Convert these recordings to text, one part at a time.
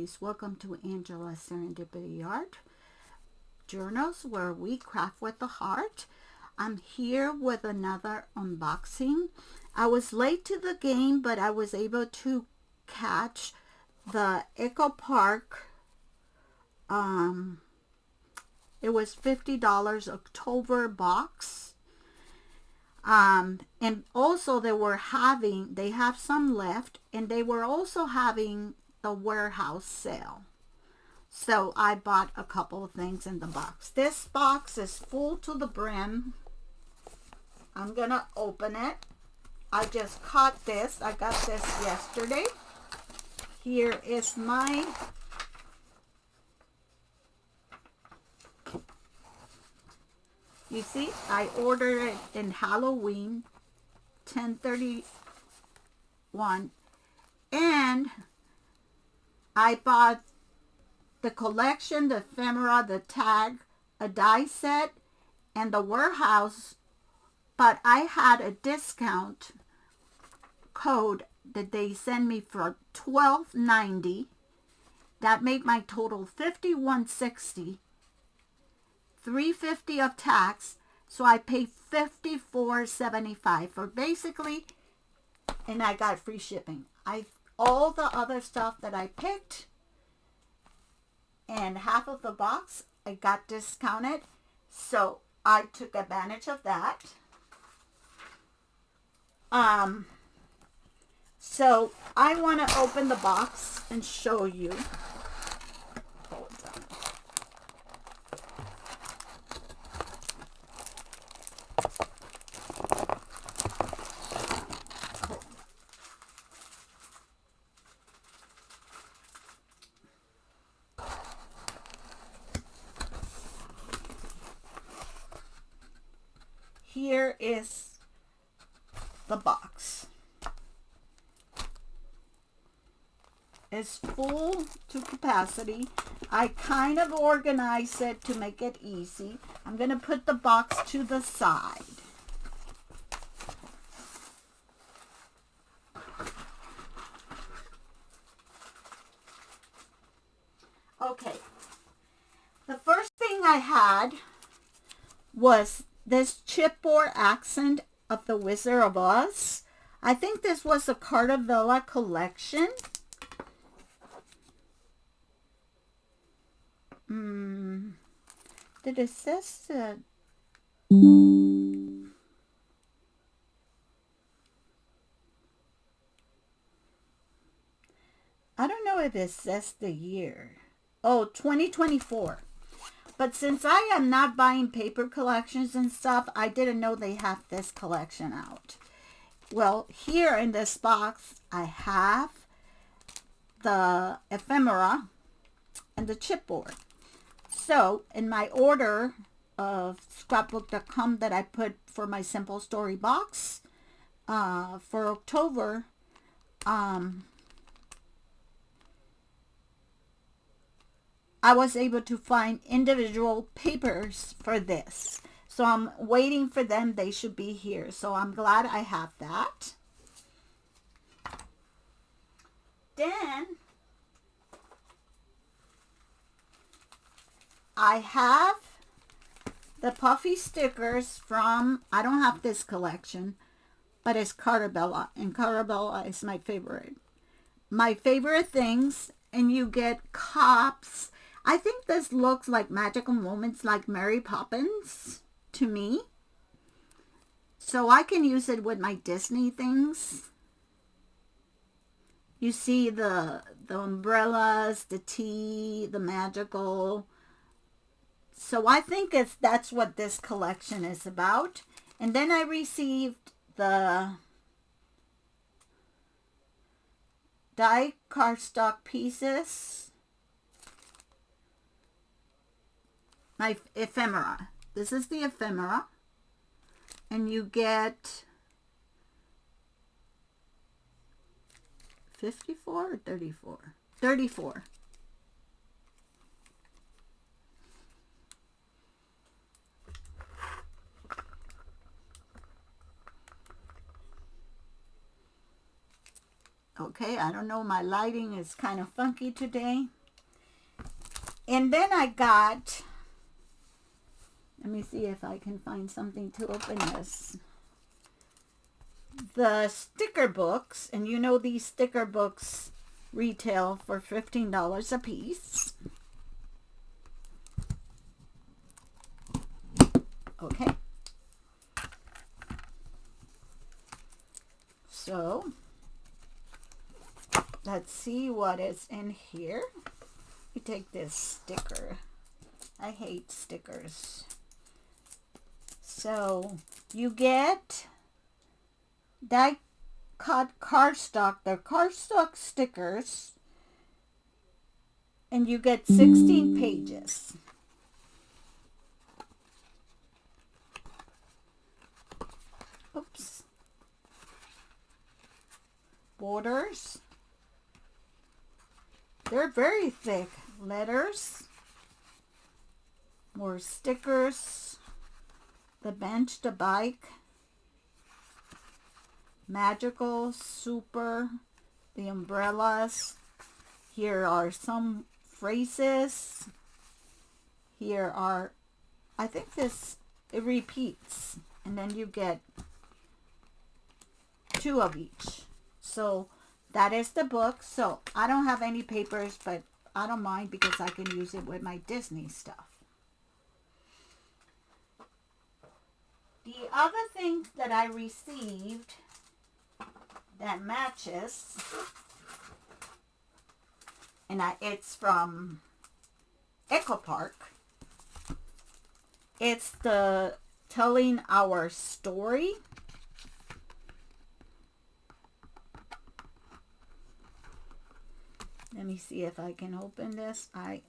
guys, welcome to Angela Serendpity Art Journals, where we craft with the heart. I'm here with another unboxing. I was late to the game, but I was able to catch the Echo Park. It was $50 October box. And also they have some left, and they were also having the warehouse sale. So I bought a couple of things in the box. This box is full to the brim. I'm gonna open it. I just caught this. I got this yesterday. Here is my you see, I ordered it in Halloween 10/31, and I bought the collection, the ephemera, the tag, a die set, and the warehouse, but I had a discount code that they sent me for $12.90. That made my total $51.60. $3.50 of tax, so I paid $54.75 for basically, and I got free shipping. All the other stuff that I picked and half of the box I got discounted, so I took advantage of that. So I want to open the box and show you. Here is the box. It's full to capacity. I kind of organized it to make it easy. I'm going to put the box to the side. Okay. The first thing I had was this chipboard accent of the Wizard of Oz. I think this was a Cartavella collection. Did it says that? I don't know if it says the year. Oh, 2024. But since I am not buying paper collections and stuff, I didn't know they have this collection out. Well, here in this box, I have the ephemera and the chipboard. So in my order of scrapbook.com that I put for my simple story box for October, I was able to find individual papers for this. So I'm waiting for them. They should be here. So I'm glad I have that. Then I have the puffy stickers from, I don't have this collection, but it's Cartavella, and Cartavella is my favorite. My favorite things, and you get cups. I think this looks like magical moments like Mary Poppins to me. So I can use it with my Disney things. You see the umbrellas, the tea, the magical. So I think that's what this collection is about. And then I received the die cardstock pieces. My ephemera. This is the ephemera. And you get 54 or 34? 34. Okay, I don't know, my lighting is kind of funky today. And then I got, let me see if I can find something to open this. The sticker books, and you know these sticker books retail for $15 a piece. Okay. So, let's see what is in here. You take this sticker. I hate stickers. So, you get die cut cardstock. They're cardstock stickers. And you get 16 pages. Oops. Borders. They're very thick. Letters. More stickers. The bench, the bike. Magical, super. The umbrellas. Here are some phrases. Here are, I think this, it repeats. And then you get 2 of each. So that is the book. So I don't have any papers, but I don't mind because I can use it with my Disney stuff. The other thing that I received that matches, and it's from Echo Park. It's the Telling Our Story. Let me see if I can open this. I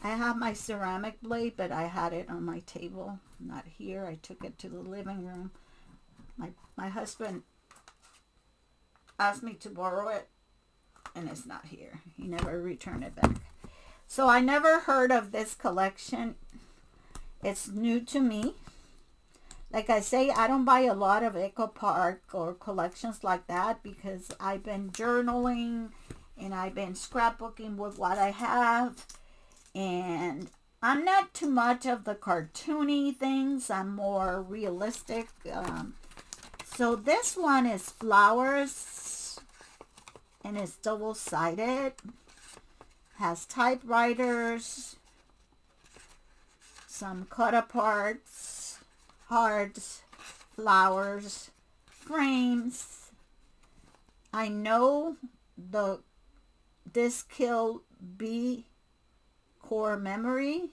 have my ceramic blade, but I had it on my table, not here. I took it to the living room. My husband asked me to borrow it, and it's not here. He never returned it back. So I never heard of this collection. It's new to me. Like I say, I don't buy a lot of Echo Park or collections like that because I've been journaling and I've been scrapbooking with what I have. And I'm not too much of the cartoony things. I'm more realistic. So this one is flowers and it's double-sided. Has typewriters, some cut-aparts, hearts, flowers, frames. I know this Kill B core memory.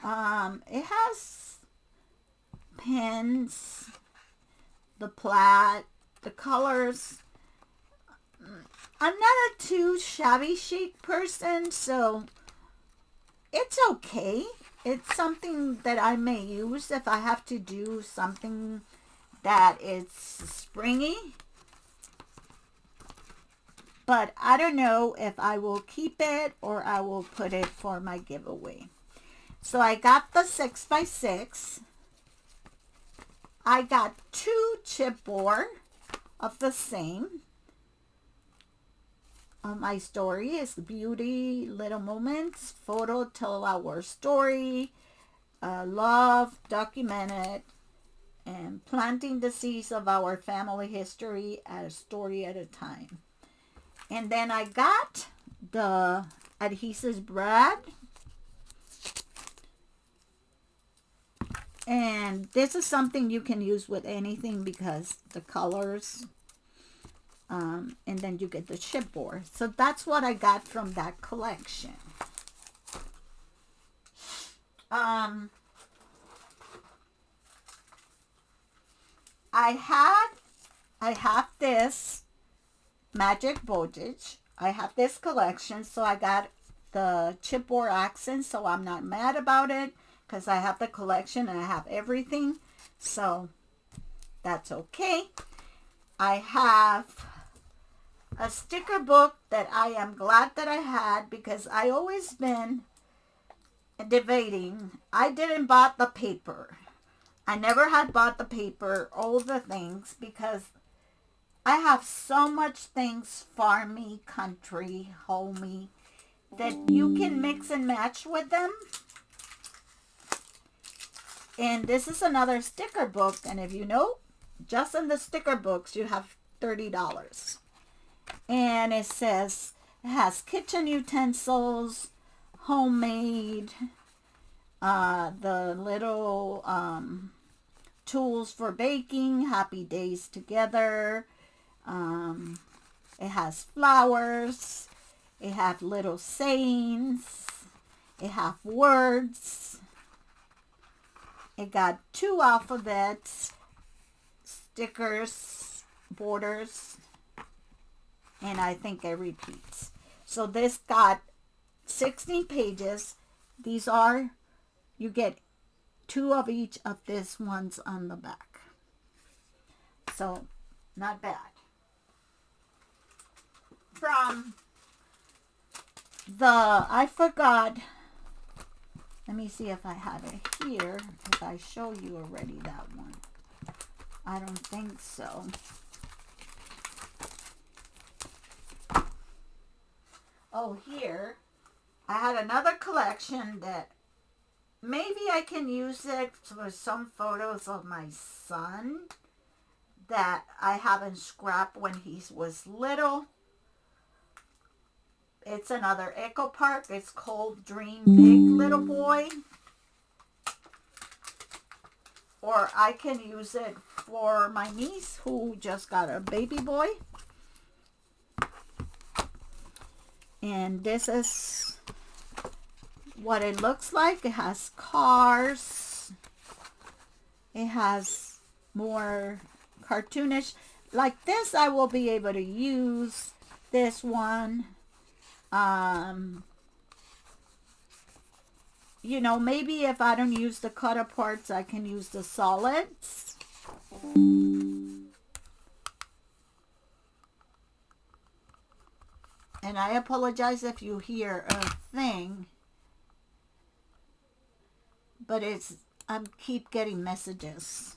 It has pens, the plaid, the colors. I'm not a too shabby chic person, so it's okay. It's something that I may use if I have to do something that is springy. But I don't know if I will keep it or I will put it for my giveaway. So I got the 6x6. I got 2 chipboard of the same. My story is Beauty, Little Moments, Photo Tell Our Story, Love, Documented, and Planting the Seeds of Our Family History, a story at a time. And then I got the adhesive brad. And this is something you can use with anything because the colors. And then you get the chipboard. So that's what I got from that collection. I have this Magic Voltage. I have this collection, so I got the chipboard accent, so I'm not mad about it because I have the collection and I have everything, so that's okay. I have a sticker book that I am glad that I had because I always been debating. I didn't bought the paper. I never had bought the paper, all the things, because I have so much things farmy, country, homey, that you can mix and match with them. And this is another sticker book. And if you know, just in the sticker books, you have $30. And it says, it has kitchen utensils, homemade, the little tools for baking, happy days together. It has flowers. It has little sayings. It has words. It got 2 alphabets, stickers, borders, and I think it repeats. So this got 16 pages. These are, you get 2 of each of this ones on the back. So, not bad. From the, I forgot, let me see if I have it here, if I show you already that one. I don't think so. Oh, here, I had another collection that maybe I can use it for some photos of my son that I haven't scrapped when he was little. It's another Echo Park. It's called Dream Big, Little Boy. Or I can use it for my niece who just got a baby boy. And this is what it looks like. It has cars. It has more cartoonish. Like this I will be able to use. This one. You know, maybe if I don't use the cut aparts, I can use the solids. And I apologize if you hear a thing, but it's, I keep getting messages.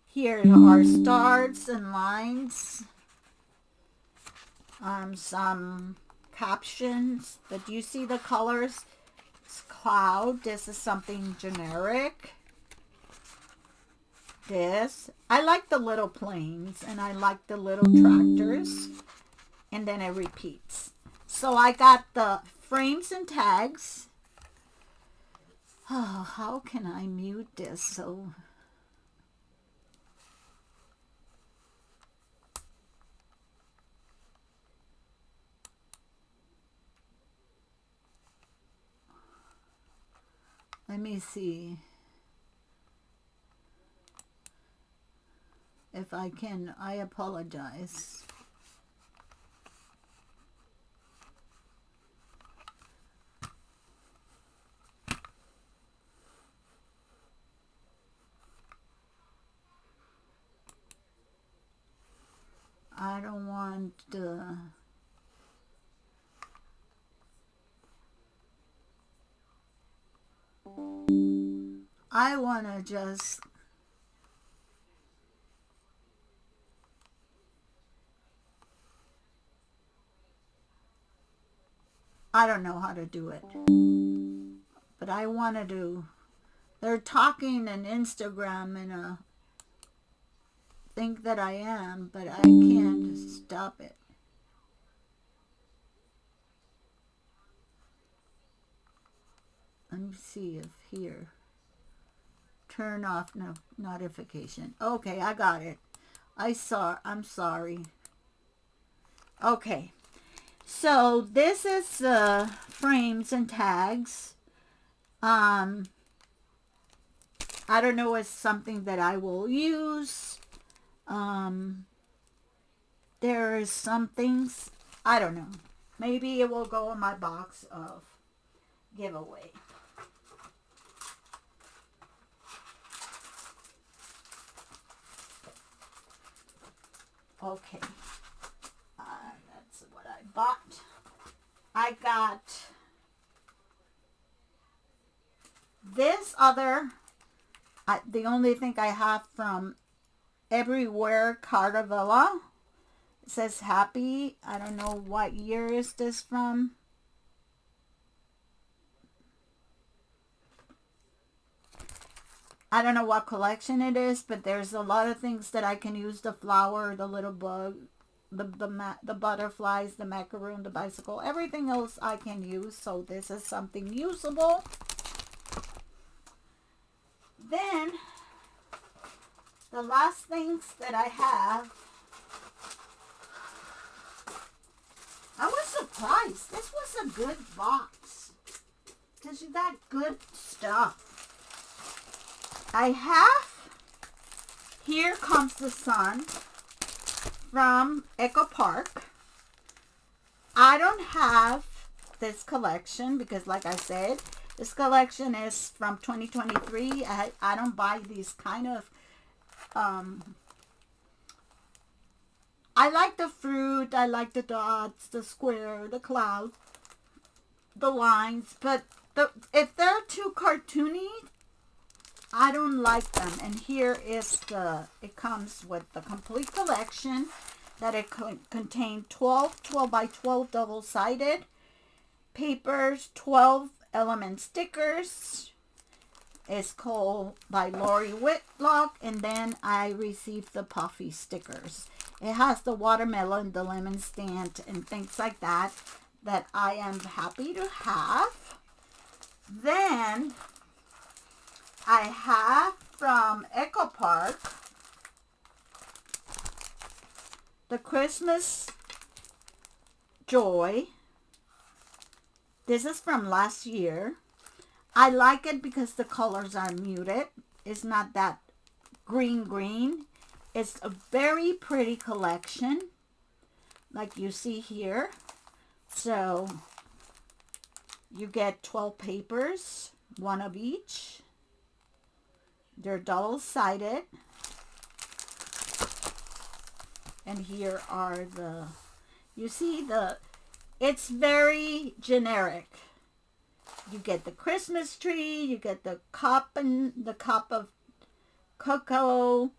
Here are stars and lines. Some captions, but you see the colors. It's cloud. This is something generic. This, I like the little planes and I like the little tractors, and then it repeats. So I got the frames and tags. Oh, how can I mute this? So let me see if I can. I apologize. I don't want the I want to just I don't know how to do it, but I want to do, they're talking on Instagram and think that I am, but I can't stop it. Let me see if here, turn off notification. Okay, I got it. I'm sorry. Okay, so this is frames and tags. I don't know, it's something that I will use. There is some things, I don't know. Maybe it will go in my box of giveaway. Okay, that's what I bought. I got this other, the only thing I have from Everywhere Cartavella. It says happy. I don't know what year is this from. I don't know what collection it is, but there's a lot of things that I can use. The flower, the little bug, the butterflies, the macaroon, the bicycle, everything else I can use. So this is something usable. Then the last things that I have, I was surprised. This was a good box because you got good stuff. I have Here Comes the Sun from Echo Park. I don't have this collection because, like I said, this collection is from 2023. I don't buy these kind of, I like the fruit, I like the dots, the square, the cloud, the lines, but if they're too cartoony, I don't like them. And here is it comes with the complete collection that it contained 12 by 12 double-sided papers, 12 element stickers. It's called by Lori Whitlock, and then I received the puffy stickers. It has the watermelon, the lemon stand, and things like that I am happy to have. Then I have from Echo Park the Christmas Joy. This is from last year. I like it because the colors are muted. It's not that green. It's a very pretty collection, like you see here. So you get 12 papers, one of each. They're double-sided. And here are you see it's very generic. You get the Christmas tree, you get the cup of cocoa,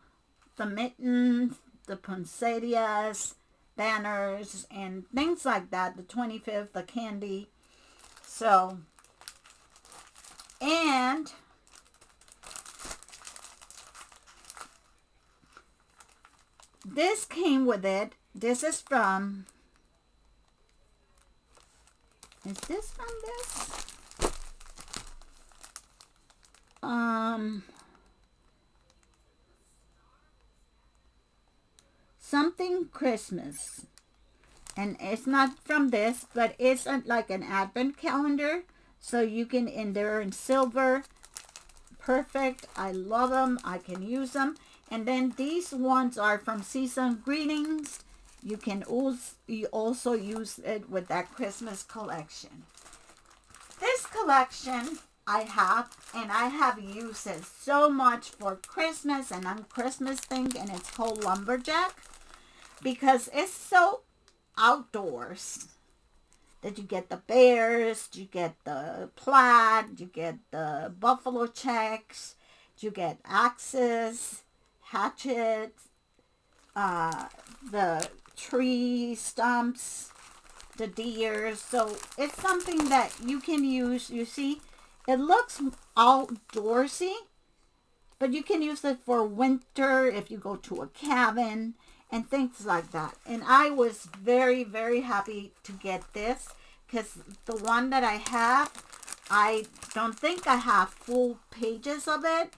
the mittens, the poinsettias, banners, and things like that. The 25th, the candy. So, and this came with it. This is from, is this from this? Something Christmas. And it's not from this, but it's like an advent calendar. So you can, and they're in silver. Perfect. I love them. I can use them. And then these ones are from Season Greetings. You can also use it with that Christmas collection. This collection I have, and I have used it so much for Christmas and on Christmas thing, and it's called Lumberjack because it's so outdoors that you get the bears, you get the plaid, you get the buffalo checks, you get axes, hatchets, the tree stumps, the deer. So it's something that you can use. You see, it looks outdoorsy, but you can use it for winter if you go to a cabin and things like that. And I was very, very happy to get this because the one that I have, I don't think I have full pages of it,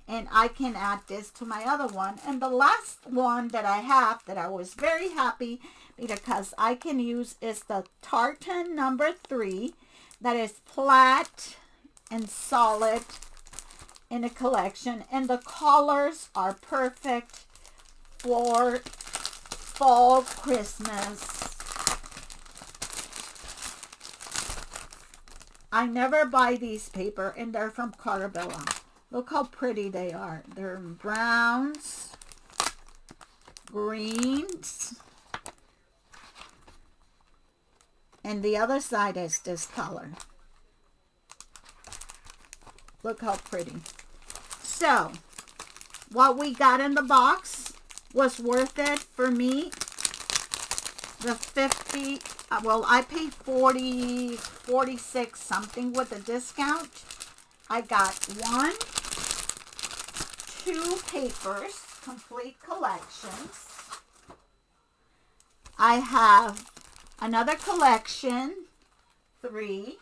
and I can add this to my other one. And the last one that I have that I was very happy because I can use is the Tartan number 3 that is flat and solid in a collection, and the colors are perfect for fall Christmas. I never buy these paper, and they're from Carabella. Look how pretty they are. They're browns, greens, and the other side is this color. Look how pretty. So, what we got in the box was worth it for me. the 50, well, I paid 46 something with a discount. I got 1, 2 papers, complete collections. I have another collection, 3.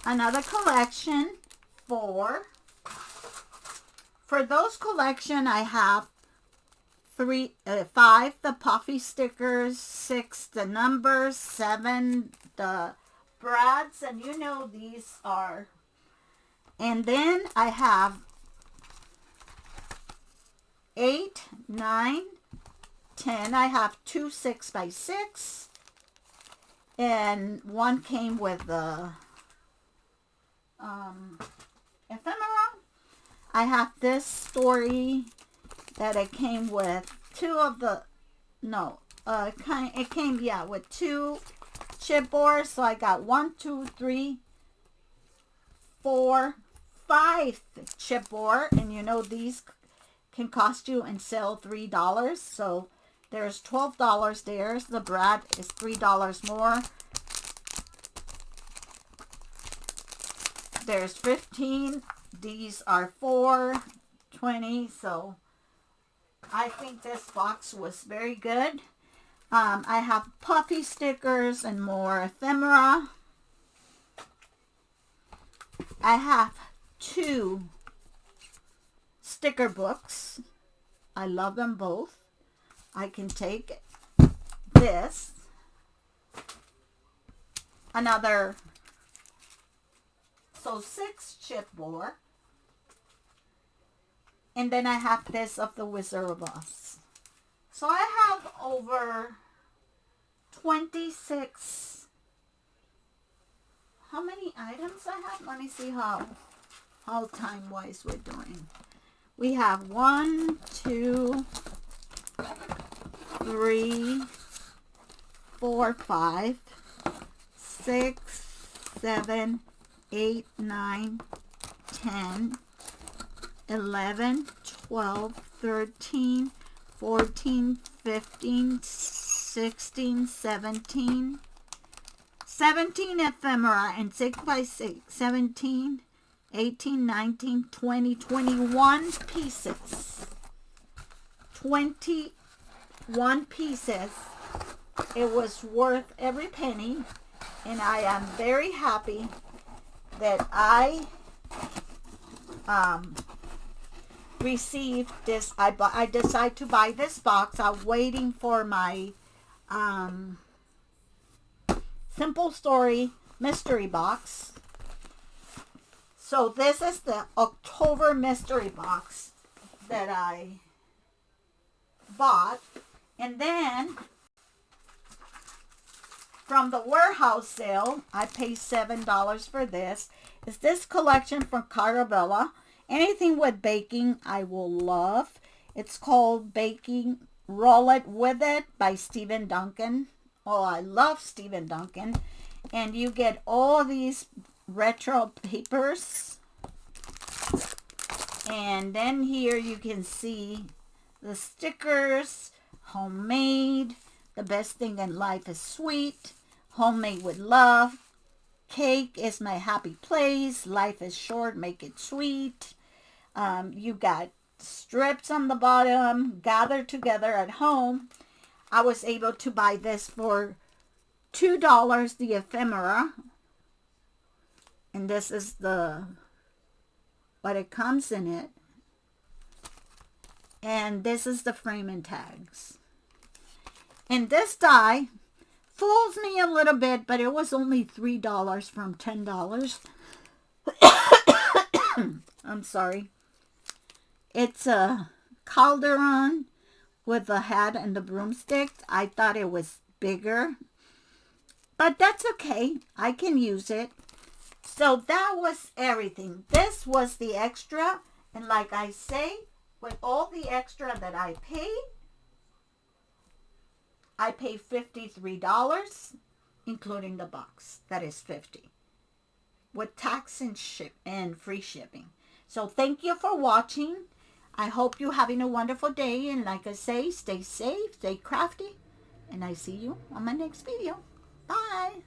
Another collection, 4. For those collection, I have 5 the puffy stickers, 6 the numbers, 7 the brads, and you know these are. And then I have 8, 9, 10. I have 2 6x6, and 1 came with the ephemera. I have this story that it came with 2 of the, no, it came, yeah, with 2 chipboards. So I got 1, 2, 3, 4, 5 chipboard, and you know these can cost you and sell $3. So there's $12 there. The brad is $3 more. There's 15. These are 4, 20. So I think this box was very good. I have puffy stickers and more ephemera. I have 2 sticker books. I love them both. I can take this, another, so 6 chipboard, and then I have this of the Wizard of Oz. So I have over 26, how many items I have? Let me see how time-wise we're doing. We have 1, 2, 3, 4, 5, 6, 7, 8, 9, 10, 11, 12, 13, 14, 15, 16, 17. 17 ephemera and 6x6. 17, 18, 19, 20, 21 pieces. 21 pieces. It was worth every penny, and I am very happy that I received this. I decided to buy this box. I'm waiting for my Simple Story mystery box. So this is the October mystery box that I bought. And then from the warehouse sale, I paid $7 for this. Is this collection from Carabella. Anything with baking, I will love. It's called Baking Roll It With It by Stephen Duncan. Oh, I love Stephen Duncan. And you get all these retro papers. And then here you can see the stickers, homemade. The best thing in life is sweet. Homemade with love. Cake is my happy place. Life is short, make it sweet. You got strips on the bottom, gathered together at home. I was able to buy this for $2, the ephemera. And this is what it comes in it. And this is the frame and tags. And this die fools me a little bit, but it was only $3 from $10. I'm sorry. It's a Calderon with the hat and the broomstick. I thought it was bigger, but that's okay. I can use it. So that was everything. This was the extra. And like I say, with all the extra that I paid $53, including the box. That is $50 with tax and free shipping. So thank you for watching. I hope you're having a wonderful day. And like I say, stay safe, stay crafty. And I see you on my next video. Bye.